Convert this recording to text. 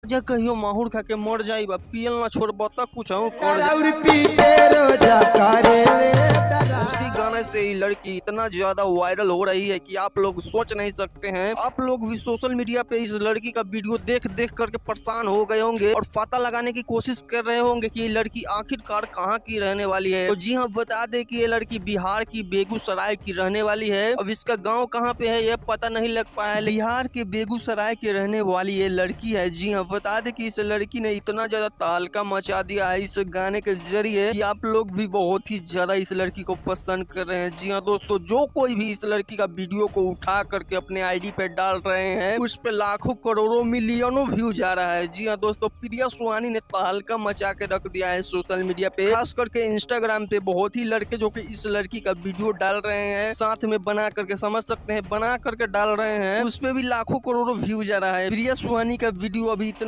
जा कहियो माहौर खा के मर जाई बा, पियल ना छोड़ बता कुछ हूँ कर उसी गाने से ही लड़की इतना ज्यादा वायरल हो रही है कि आप लोग सोच नहीं सकते हैं। आप लोग भी सोशल मीडिया पे इस लड़की का वीडियो देख देख करके परेशान हो गए होंगे और पता लगाने की कोशिश कर रहे होंगे कि ये लड़की आखिरकार कहाँ की रहने वाली है। तो जी हाँ, बता दें कि ये लड़की बिहार की बेगूसराय की रहने वाली है। अब इसका गाँव कहाँ पे है यह पता नहीं लग पाया है। बिहार के बेगूसराय के रहने वाली ये लड़की है। जी हाँ, बता दें कि इस लड़की ने इतना ज्यादा तहलका मचा दिया है इस गाने के जरिए कि आप लोग भी बहुत ही ज्यादा इस लड़की को पसंद कर रहे हैं। जी हाँ दोस्तों, जो कोई भी इस लड़की का वीडियो को उठा करके अपने आईडी पे डाल रहे हैं उस पे लाखों करोड़ों मिलियनों व्यू जा रहा है। जी हाँ दोस्तों, प्रिया सुहानी ने तहलका मचा के रख दिया है सोशल मीडिया पे, खास करके इंस्टाग्राम पे। बहुत ही लड़के जो कि इस लड़की का वीडियो डाल रहे हैं, साथ में बना करके, समझ सकते हैं, बना करके डाल रहे हैं, उस पे भी लाखों करोड़ों व्यू जा रहा है। प्रिया सुहानी का वीडियो अभी इतना